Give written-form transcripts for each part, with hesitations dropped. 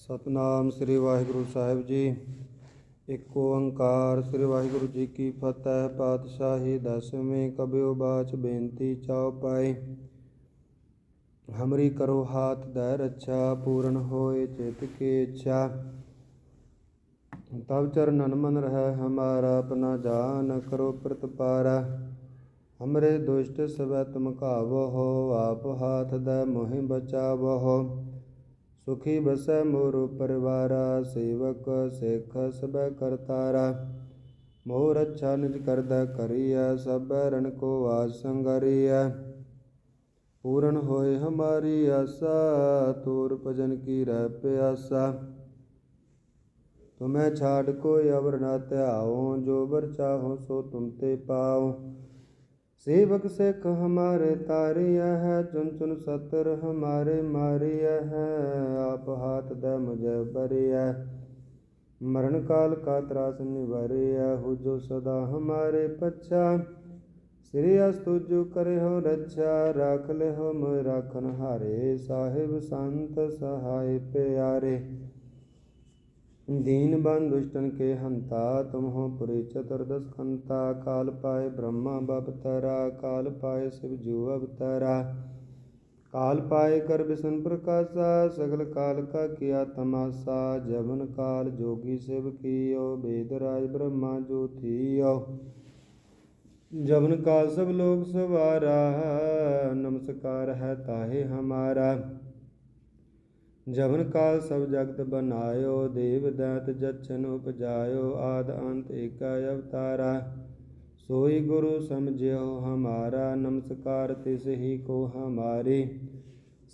ਸਤਨਾਮ ਸ੍ਰੀ ਵਾਹਿਗੁਰੂ ਸਾਹਿਬ ਜੀ। ਇੱਕ ਓੰਕਾਰ। ਸ੍ਰੀ ਵਾਹਿਗੁਰੂ ਜੀ ਕੀ ਫਤਿਹ। ਪਾਤਸ਼ਾਹੀ ਦਸਵੇਂ। ਕਬਿਓ ਬਾਚ ਬੇਨਤੀ ਚਾਉ ਪਾਏ। ਹਮਰੀ ਕਰੋ ਹਾਥ ਦੈ ਰੱਛਾ, ਪੂਰਨ ਹੋਏ ਚਿਤ ਕੀ ਇੱਛਾ। ਤਬ ਚਰਨਨ ਮਨ ਰਹਿ ਹਮਾਰਾ, ਆਪਣਾ ਜਾਨ ਕਰੋ ਪ੍ਰਤਪਾਰਾ। ਹਮਰੇ ਦੁਸ਼ਟ ਸਵੈ ਤੁਮ ਘਾਵਹੁ, ਆਪ ਹਾਥ ਦੈ ਮੋਹਿ ਬਚਾਵਹੁ। ਸੁਖੀ ਬਸੈ ਮੋਰੁ ਪਰਿਵਾਰਾ, ਸੇਵਕ ਸਿੱਖ ਸਭੈ ਕਰਤਾਰਾ। ਮੋਹ ਰੱਛਾ ਨਿਜ ਕਰਦਾ ਕਰੀਐ, ਸਭੈ ਰਨ ਕੋ ਆਜ ਸੰਗਰੀਐ। ਪੂਰਨ ਹੋਏ ਹਮਾਰੀ ਆਸਾ, ਤੂਰ ਭਜਨ ਕੀ ਰਹਿ ਪਿਆਸਾ। ਤੁਮੈ ਛਾਡ ਕੋਇ ਅਵਰ ਨਾ ਧਿਆਓ, ਜੋ ਬਰ ਚਾਹੋ ਸੋ ਤੁਮ ਤੇ ਪਾਓ। सेवक सिख हमारे तारिया है, चुन चुन सतर हमारे मारिया है। आप हाथ दे मुझे बरिया, मरण काल का त्रास निवारिया। हो जो सदा हमारे पच्छा, श्री अस तुझो करे हो रक्षा। राख ले हो मोय राखन हारे, साहिब संत सहाय प्यारे। दीन बंधु दुष्टन के हंता, तुम हो पुरी चतुर्दश खंता। काल पाए ब्रह्मा बपतरा, काल पाए शिव जू अवतरा। काल पाए कर विष्णु प्रकाशा, सगल काल का किया तमाशा। जबन काल जोगी शिव कियो, वेद राज ब्रह्मा जो थियो। जबन काल सब लोग सवारा, नमस्कार है ताहे हमारा। जबन काल सब जगत बनायो, देव दैत जच्छन उपजायो। आद अंत एका अवतारा, सोई गुरु समझियो हमारा। नमस्कार तिस ही को हमारे,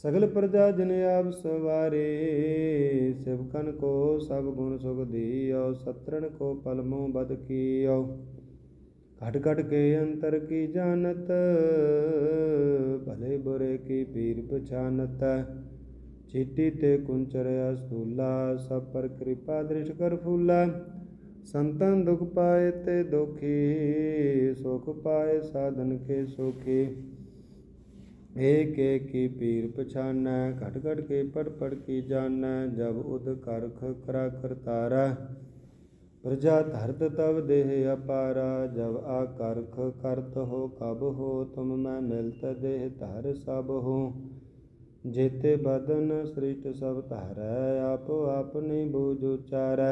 सगल प्रजा जन आप सवारे। शिवकन को सब गुण सुख दियो, सत्रन को पलमो बद कियो। घट घट के अंतर की जानत, भले बुरे की पीर पछानत। चीटी ते कुंचर अस्तूला, सब पर कृपा दृष्ट कर फूला। संतन दुख पाए ते दुखी, सुख पाए साधन के सुखी। एक एक की पीर पछानै, घट घट के पड़ पड़ की जानै। जब उद करख करा करतारा, प्रजा धरत तब देह अपारा। जब आकर्ख करत हो कब हो, तुम मैं मिलत देह धर सब हो। जेते बदन सृष्ट सब धारै, आपो आपनी बूझ उचारै।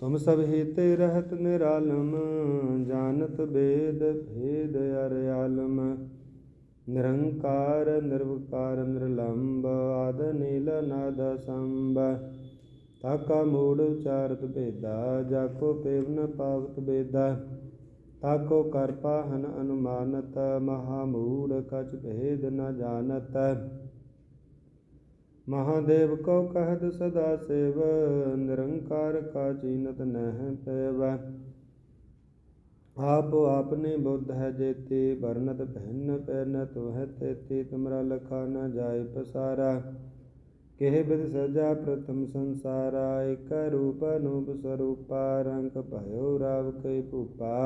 तुम सब ही ते रहत निरालम, जानत वेद भेद अर आलम। निरंकार निर्विकार निर्लंब, आद नील नाद संब। ताका मूढ़ उचारत भेदा, जाको पेव न पावत बेदा। ताको कर पाहन अनुमानत, महामूढ़ कछ भेद न जानत। महादेव को कहत सदा शिव, निरंकार का चीनत नह पैव। आप आपने बुद्ध है जेती, बरनत भिन्न पैन तुह तेती। तुमरा लखा न जाय पसारा, केह बिद सजा प्रथम संसारा। एक रूप अनूप स्वरूपा, रंग भयो राव कई भूपा।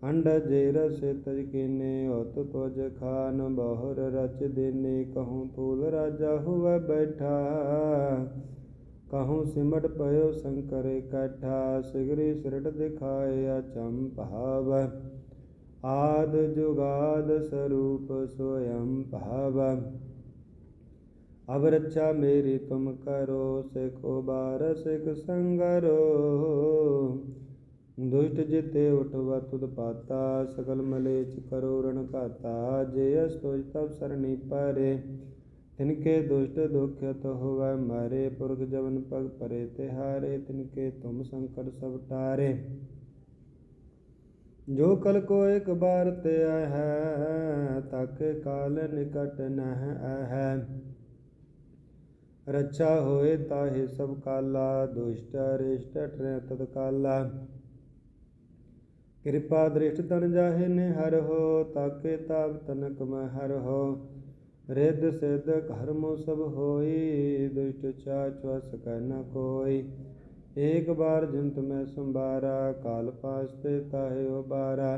अंड जेर से तज कीने, उत पुज खान बहुर रच देने। कहूँ फूल राजा हुआ बैठा, कहूँ सिमट पयो शंकर इकट्ठा। सिगरी सिरट दिखाए अचंभाव, आद जुगाद स्वरूप स्वयं भाव। अब रक्षा मेरी तुम करो, सिखो बार सिख संगरो। दुष्ट जिते उठवा तुद पाता, सकल मलेच करो रण घाता। जे अस्तुज तब सरणी पारे, तिनके दुष्ट दुखित होवै मारे। पुरख जवन पग परे तिहारे, तिनके तुम संकट सब टारे। जो कल को एक बार ते है, ताके काल निकट नह है। रक्षा होए ताहि सब काला, दुष्ट अरिष्ट टरै तत्काला। कृपा दृष्ट तन जाहि निहर हो, ताके ताप तनक मैं हर हो। रिद्ध सिद्ध कर्मो सब होई, दुष्ट चाचुआ सकै न कोई। एक बार जिन तुम्हें संभारा, काल पासते ताहि उबारा।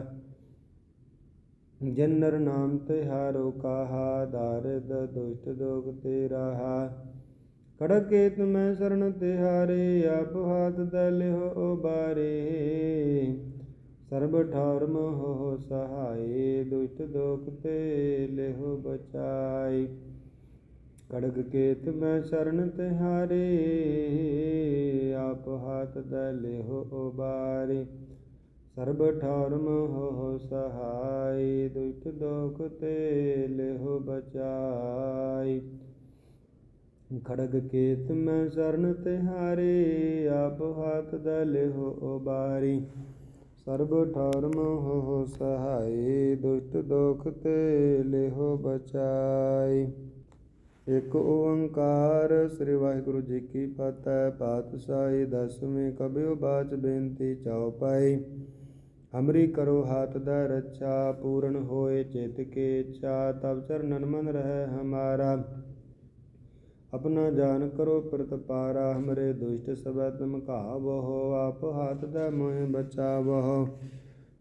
जिन नर नाम तिहारो कहा, दारिद दुष्ट दोग ते राहा। खड़ग केत मैं शरण तिहारे, आप हाथ दलिहो उबारे। सर्ब ठार मोह सहाय, दुष्ट दोख ते लेहो बचाई। खड़ग केत मैं शरण तिहारे, आप हाथ दलिहो उबारे। सर्ब ठार मोह सहाय, दुष्ट दोख ते लेहो बचाई। खड़ग केत मैं शरण तिहारे, आप हाथ दलिहो उबारी। सर्ब ठार मोह सहाय, दुष्ट दोख ते लेहो बचाई। एक ओंकार। श्री वाहिगुरु जी की फतह। पातशाही दसवें। कबियो बाच बेनती चौपाई। हमरी करो हाथ द रक्षा, पूर्ण होए चित के इच्छा। तब चरणन मन रहे हमारा, अपना जान करो प्रतपारा। हमरे दुष्ट सब तुम कहावहो, आप हाथ द मोह बचावहो।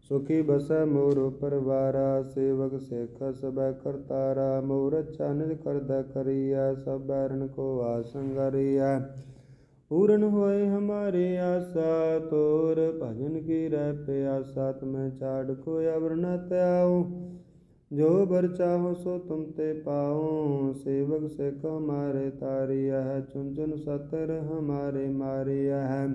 सुखी बस मोर परवारा, सेवक सेख सब करतारा। मोर अच्छा निज करद करिया, सब बैरन को आसंगरिया। पूर्ण होए हमारे आशा, तोर भजन की रह प्यासा। तुम्हें चाड़ को अवर न त्याओ, जो बर चाहो सो तुम ते पाओ। सेवक सेख हमारे तारिया है, चुन चुन सतर हमारे मारिया है।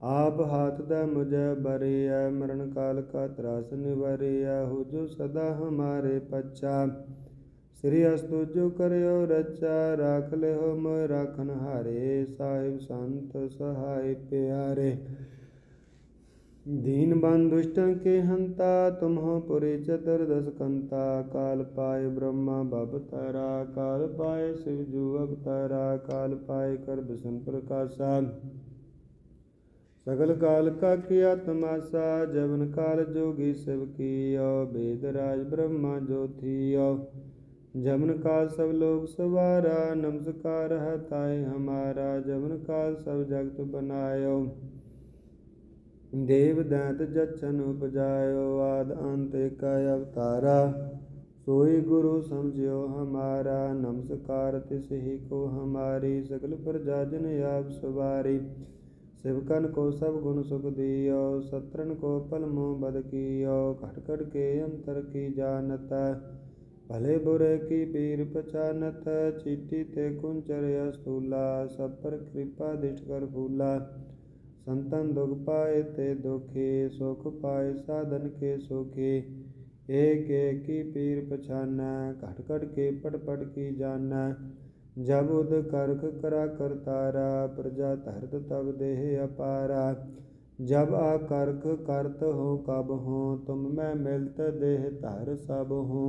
आप हाथ द मुझ बरिया, मरण काल का त्रास निवरिया। हो जो सदा हमारे पच्छा, श्री अस्तु जो करो रक्षा। राख ले हो मोह राखन हारे, साहिब संत सहाय प्यारे। दीन बंधु दुष्टन के हंता, तुम हो पुरी चतुर्दश कंता। काल पाए ब्रह्मा भवतारा, काल पाए शिव जू अवतारा। काल पाए कर विष्णु प्रकाशा, सकल काल का किया तमाशा। जवन काल जोगी शिव कियो, वेद राज ब्रह्मा जो थियो। जमन काल सब लोग सवारा, नमस्कार है ताय हमारा। जमन काल सब जगत बनायो, देव दैत जच्छन उपजायो। आद अंत एक अवतारा, सोई गुरु समझियो हमारा। नमस्कार तिस ही को हमारी, सकल प्रजा जन आप सवारी। शिवकन को सब गुण सुख दियो, शत्रन को पल मोह बद कियो। खट खट के अंतर की जानत, भले बुरे की पीर पहचानत। चीटी ते कुंचर स्थूला, सब पर कृपा दृष्ट कर फूला। संतन दुख पाए ते दुखी, सुख पाए साधन के सुखी। एक एक की पीर पहचाना, खट खट के पट पट की जाना। जब उद करख करा करतारा, प्रजा धरत तब देह अपारा। जब आकर्ख करत हो कब हो, तुम मैं मिलत देह धर सब हो।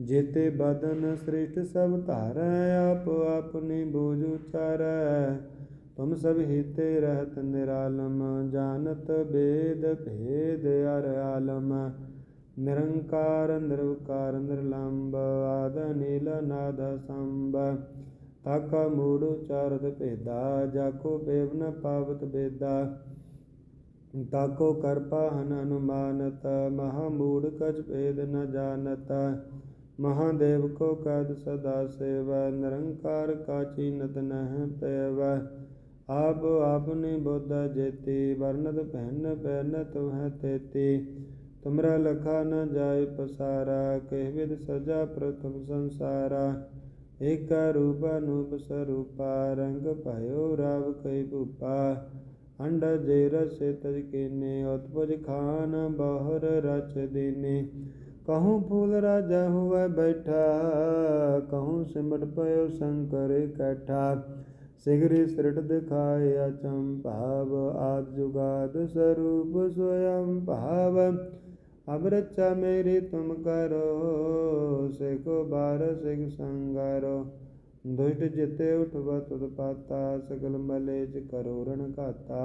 जेते बदन श्रेष्ठ सब धारै, आप अपनी बोझ उचारै। तुम सब हिते रहत निरालम, जानत वेद भेद अर आलम। निरंकार निरवकार निर्लंब, आद नील नाद संब। ताका मूढ़ उचारत भेदा, जाको बेव न पावत बेदा। ताको करपा हन अनुमानत, महामूढ़ कछ भेद न जानत। महादेव को कद सदा सेव, निरंकार का चीनत नह पैव। आप आपने बोधा जेती, वर्णत पहन पहन तुम्हें तेती। तुमरा लखा न जाय पसारा, कह विद सजा प्रथम संसारा। एक रूप अनूप स्वरूपा, रंग भयो राव कई भूपा। अंड जेर से तज कीने, उत्पज खान बहुर रच दीने। कहूँ फूल राजा हुआ बैठा, कहूँ सिमट पयो शंकर इकट्ठा। शीघ्र सृट दिखाए अचंभाव, आद जुगाद स्वरूप स्वयं भाव। अब रक्षा मेरी तुम करो, सिखो बार सिख संगारो। दुष्ट जिते उठवत उत्पाता, सकल मलेज करो रण घाता।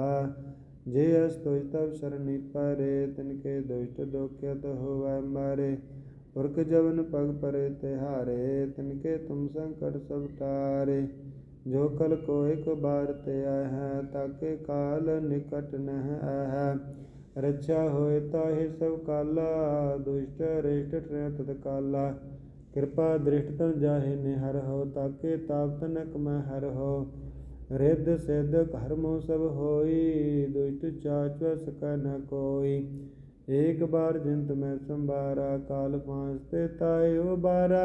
जे अस्तुज तब शरणी परे, तिनके दुष्ट दुखित होवै मारे। पुरख जवन पग परे तिहारे, तिनके तुम संकट सब टारे। जो कल को एक बार ते है, ताके काल निकट नह है। रक्षा होए ताहि सब काला, दुष्ट रिष्ट तत्काला। कृपा दृष्ट तन जाहे निहर हो, ताके ताप तनक मैं हर हो। रिद्ध सिद्ध कर्मों सब होई, दुष्ट चाच वस क न कोई। एक बार जिंत में संभारा, काल फांसते ताय उबारा।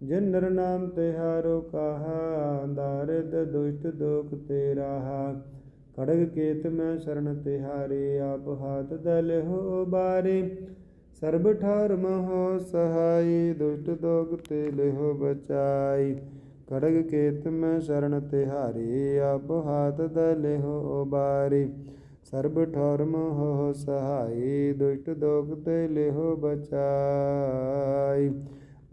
जिन नर नाम तिहारो कहा, दारिद दुष्ट दुख ते राहा। खड़ग केत में शरण तिहारी, आप हाथ दल हो बारे। सर्ब ठार महो सहाई, दुष्ट दोग ते लेहो बचाई। खड़ग केत में शरण तिहारी, आप हाथ दले हो बारी। सर्ब ठौर मोह सहाई, दुष्ट दोग ते लेहो बचाई।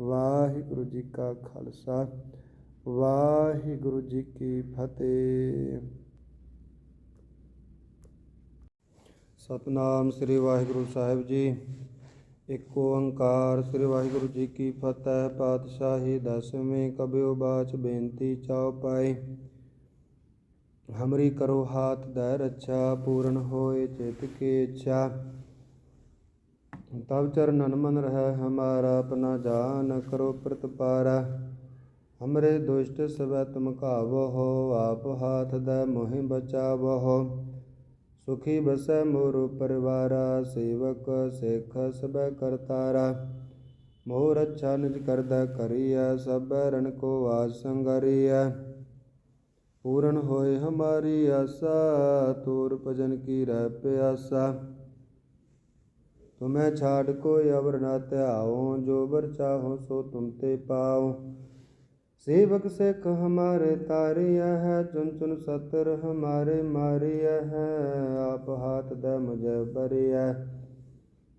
वाहिगुरु जी का खालसा, वाहिगुरु जी की फतेह। सतनाम श्री वाहिगुरु साहिब जी। एक ओंकार। श्री वाहिगुरु जी की फतेह। पातशाही दसवें। कबियो बाच बेनती चाओ पाए। हमरी करो हाथ दै रक्षा, पूर्ण होए चित की इच्छा। तब चरणन मन रह हमारा, अपना जान करो प्रतिपारा। हमरे दुष्ट सब तुम कावो हो, आप हाथ दै मोहि बचावो हो। सुखी बसै मोर परिवारा, सेवक सिख सब करतारा। मोर अच्छा निज करदै करिया, सब रण को आज संगरिया। पूर्ण होए हमारी आशा, तोर भजन की रह प्यासा। तुम्हें छाड़ कोई अवर न त्याओ, जो बर चाहो सो तुम ते पाओ। सेवक सिख हमारे तारिया है, चुन चुन सतर हमारे मारिया है। आप हाथ दै मुझे बरिया,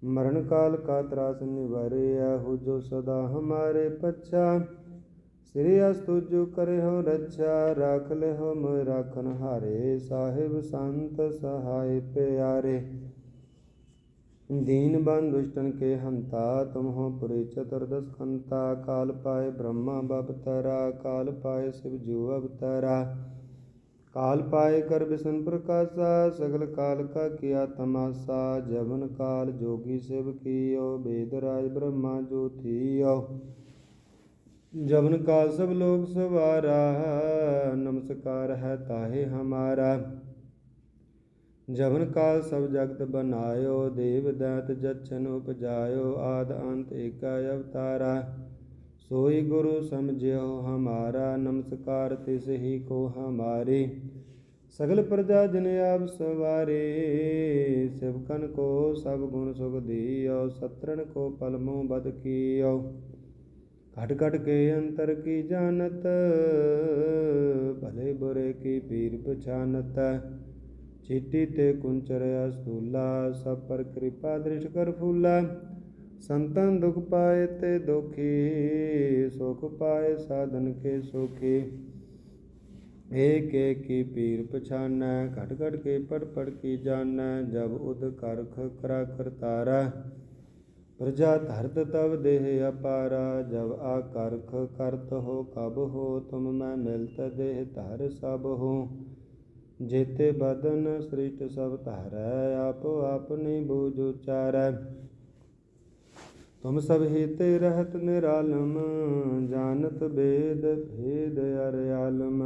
मरण काल का त्रास निवारिया। हो जो सदा हमारे पच्छा, श्री अस्तुजु करे हो रक्षा। राख ले हो मोय राखन हारे, साहिब संत सहाय प्यारे। दीन बंधु दुष्टन के हंता, तुम हो पुरी चतुर्दश खंता। काल पाए ब्रह्मा बपतरा, काल पाए शिव जू अवतरा। काल पाए कर विष्णु प्रकाशा, सगल काल का किया तमाशा। जबन काल जोगी शिव कियो, वेद राज ब्रह्मा जो थियो। जबन काल सब लोग सवारा, नमस्कार है ताहे हमारा। जबन काल सब जगत बनायो, देव दैत जच्छन उपजायो। आद अंत एका अवतारा, सोई गुरु समझियो हमारा। नमस्कार तिस ही को हमारे, सगल प्रजा जन आप सवारे। शिवकन को सब गुण सुख दियो, सत्रन को पल मुँह बद कियो। घट घट के अंतर की जानत, भले बुरे की पीर पछानत। चीटी ते कुंचर अस्तूला, सब पर कृपा दृष्ट कर फूला। संतन दुख पाए ते दुखी, सुख पाए साधन के सुखी। एक एक की पीर पछाना, घट घट के पट पट की जाना। जब उद करख करा करतारा, प्रजा धरत तब देह अपारा। जब आकर्ख करत हो कब हो, तुम मैं मिलत देह धर सब हो। जेते बदन सृष्ट सब तारै, आप अपनी बूझ उचारै। तुम सब हिते रहत निरालम, जानत वेद भेद अर्यालम।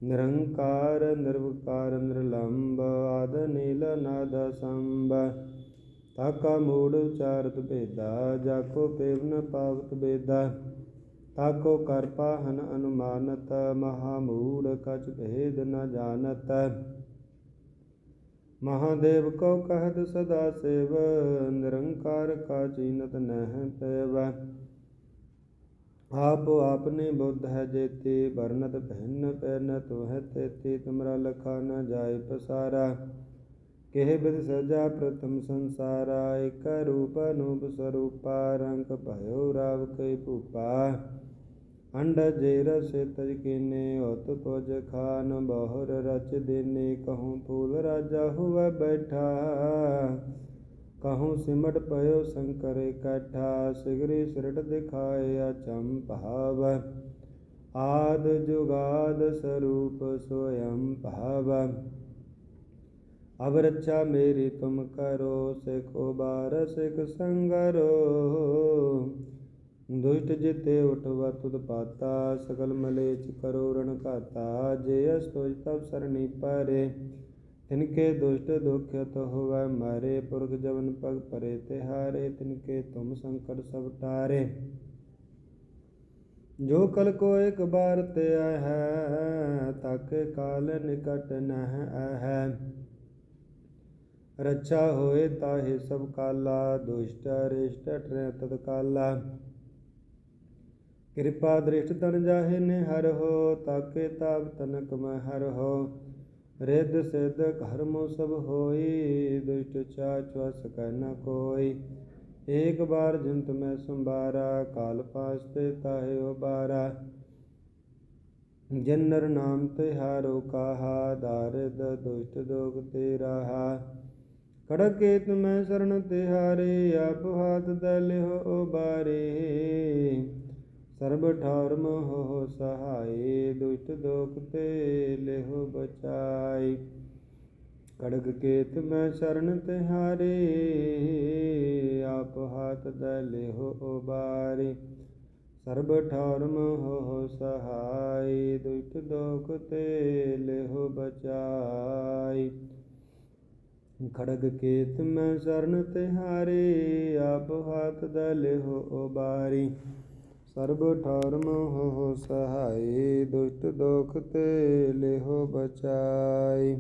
निरंकार निर्विकार निर्लंब, आद नील नाद संब। ताका मूढ़ उचारत भेदा, जाको पेव न पावत बेदा। ताको कर पाहन अनुमानत, महामूढ़ कछ भेद न जानत। महादेव को कहत सदा शिव, निरंकार का चीनत नह पैव। आप आपने बुद्ध है जेते, बरनत भिन्न पैनत वह तेते। तुमरा लखा न जाय पसारा, केह विध सजा प्रथम संसारा। एक रूप अनूप स्वरूपा, रंग भयो राव कई भूपा। अंडज रस तज कीने, होत पुज खान बहुर रच देने। कहूँ फूल राजा हुआ बैठा, कहूँ सिमट पयो शंकर इकट्ठा। सिगरी सिरट दिखाए अचंभाव, आद जुगाद स्वरूप स्वयं भाव। अब रक्षा मेरी तुम करो, सिखो बार सिख संगरो। दुष्ट जिते उठवा तुद पाता, सकल मलेच करो रण घाता। जे अस्तुज तब सरणी पारे, तिनके दुष्ट दुखित होवै मारे। पुरख जवन पग परे तिहारे, तिनके तुम संकट सब टारे। जो कल को एक बार ते है, ताके काल निकट नह है। रक्षा होए ताहि सब काला, दुष्ट अरिष्ट टरै तत्काला। कृपा दृष्ट तन जाहि निहर हो, ताके ताप तनक मैं हर हो। रिद्ध सिद्ध कर्म सब होई, दुष्ट चाचुआ सकै न कोई। एक बार जिन तुम्हें संबारा, काल पासते ताहि उबारा। जिन नर नाम तिहारो काहा, दारिद दुष्ट दोग ते राहा। खड़ग केत में शरण तिहारे, आप हाथ दल हो उबारे। सर्ब ठार मोह सहाय, दुष्ट दोख ते लेहो बचाई। खड़ग केत में शरण तिहारे, आप हाथ दले हो उबारे। सर्ब ठार मोह सहाय, दुष्ट दोख ते लेहो बचाई। खड़ग केत में शरण तिहारे, आप हाथ दले हो उबारी। सर्ब ठार मोह सहाय, दुष्ट दोख ते लेहो बचाई।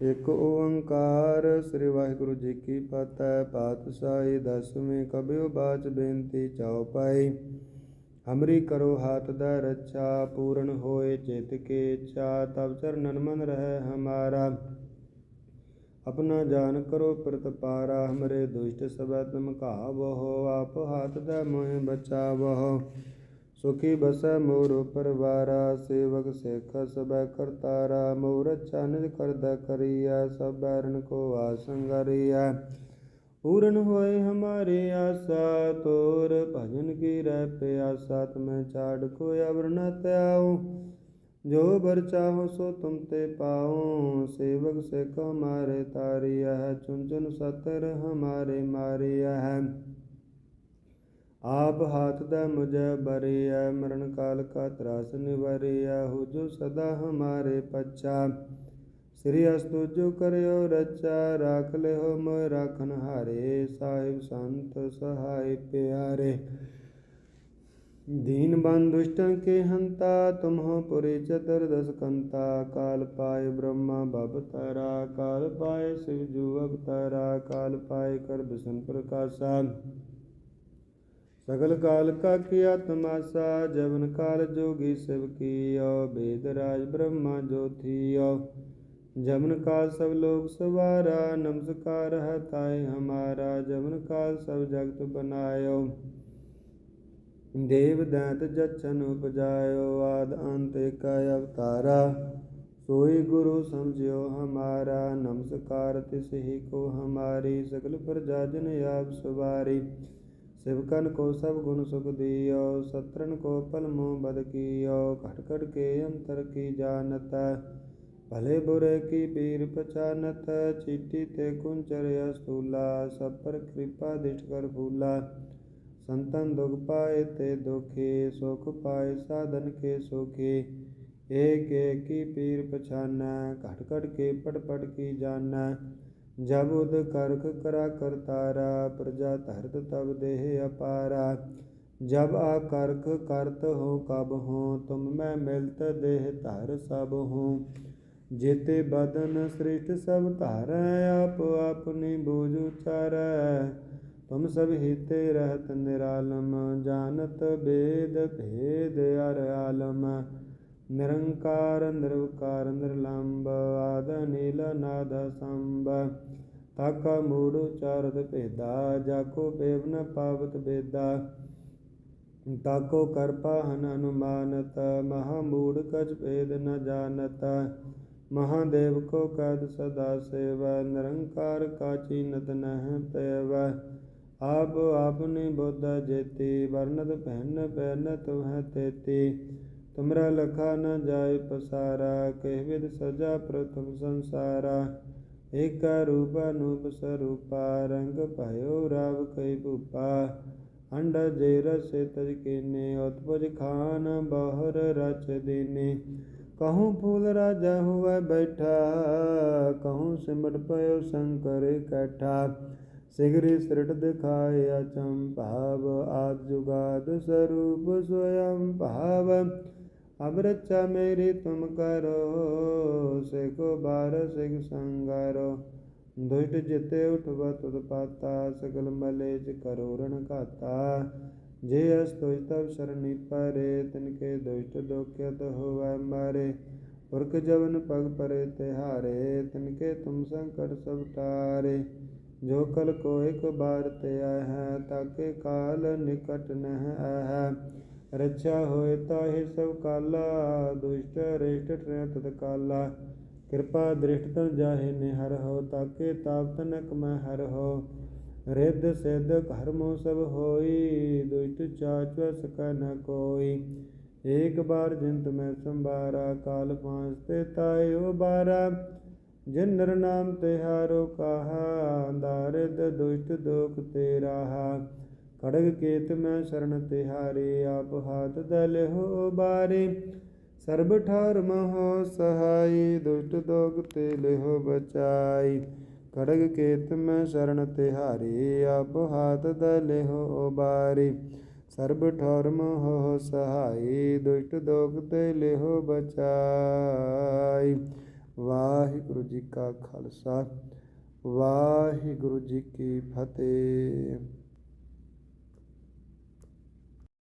एक ओंकार। श्री वाहिगुरु जी की फतह। पातशाही दसवीं। कबियो बाच बेनती चौपाई। हमरी करो हाथ द रक्षा, पूर्ण होए चित के इच्छा। तब चरणन मन रहे हमारा, अपना जान करो प्रतिपारा। हमरे दुष्ट सब तुम कहावहो, आप हाथ द मोहि बचावहो। सुखी बस मोर परवारा, सेवक सेख सब करतारा। मोर अच्छा निज करद करिया, सब बैरन को आसंगरिया। पूर्ण होए हमारी आशा, तोर भजन की रह प्यासा। तुम्हें चाड़ को अवर न त्याओ, जो बर चाहो सो तुम ते पाओ। सेवक सेख हमारे तारिया है, चुन चुन सतर हमारे मारिया है। आप हाथ द मुझ बरिया, मरण काल का त्रास निवरिया। हो जो सदा हमारे पच्छा, श्री अस्तु जो करो रक्षा। राख ले हो मोह राखन हारे, साहिब संत सहाय प्यारे। दीन बंधु दुष्टन के हंता, तुम हो पुरी चतुर्दश कंता। काल पाए ब्रह्मा भवतारा, काल पाए शिव जू अवतारा। काल पाए कर विष्णु प्रकाशा, सकल काल का किया तमाशा। जवन काल जोगी शिव कियो, वेद राज ब्रह्मा जो थियो। जमन काल सब लोग सवारा, नमस्कार है ताय हमारा। जमन काल सब जगत बनायो, देव दैत जच्छन उपजायो। आद अंत एक अवतारा, सोई गुरु समझियो हमारा। नमस्कार तिस ही को हमारी, सकल प्रजा जन आप सवारी। शिवकन को सब गुण सुख दियो, शत्रन को पल मोह बद कियो। खट खट के अंतर की जानत, भले बुरे की पीर पहचानत। चीटी ते कुंचर अस्तूला, सब पर कृपा दृष्ट कर फूला। संतन दुख पाए ते दुखी, सुख पाए साधन के सुखी। एक एक की पीर पहचाना, खट खट के पट पट की जाना। जब उद करख करा करतारा, प्रजा धरत तब देह अपारा। जब आकर्ख करत हो कब हो, तुम मैं मिलत देह धर सब हो। जेते बदन सृष्ट सब धारै, आप अपनी बूझ उचारै। तुम सब हिते रहत निरालम, जानत वेद भेद अर आलम। निरंकार निर्विकार निर्लंब, आद नील नाद संब। ताका मूढ़ उचारत भेदा, जाको पेव न पावत बेदा। ताको कर पाहन अनुमानत, महामूढ़ कछ भेद न जानत। महादेव को कद सदा सेव, निरंकार का चीनत नह पैव। आप आपनी बुद्ध जेती, वर्णत पहन पहनत है तेती। तुमरा लखा न जाय पसारा, कह विद सजा प्रथम संसारा। एक रूप अनूप स्वरूपा, रंग भयो राव कई भूपा। अंडा जे रस तज केने उत्पज खान बहुर रच दीने कहूँ फूल राजा हुआ बैठा कहूँ सिमट पयो शंकर इकट्ठा शीघ्र सृट दिखाए अचंभाव आद जुगाद स्वरूप स्वयं भाव अब रक्षा मेरी तुम करो सेको बार सिख संगारो दुष्ट जिते उठवत उत्पाता सकल मलेज करोरण खाता जे अस्तुज तब शरणि परे तिनके दुष्ट दुखित हुआ मारे पुरख जवन पग परे तिहारे तिनके तुम संकट सब टारे जो कल को एक बार ते है ताके काल निकट नह है रक्षा होए ताहि सब काला दुष्ट रिष्ट ट्रय तत्काला कृपा दृष्ट तन जाहि निहर हो ताके ताप तनक मैं हर हो रिद्ध सिद्ध कर्मो सब होई दुष्ट चाच सक न कोई एक बार जिंत में संबारा काल पांचते तायो बारा जिन नर नाम तिहारो कहा दारिद्र दुष्ट दुख ते राहा खड़ग केत में शरण तिहारे आप हाथ दल हो बारे सर्ब ठार महो सहाय दुष्ट दोग ते लेहो बचाई खड़ग केत में शरण तिहारे आप हाथ दल हो बारे सर्ब ठौर महो सहाय दुष्ट दोग ते लेहो बचाई वाहिगुरु जी का खालसा वाहिगुरु जी की फतेह।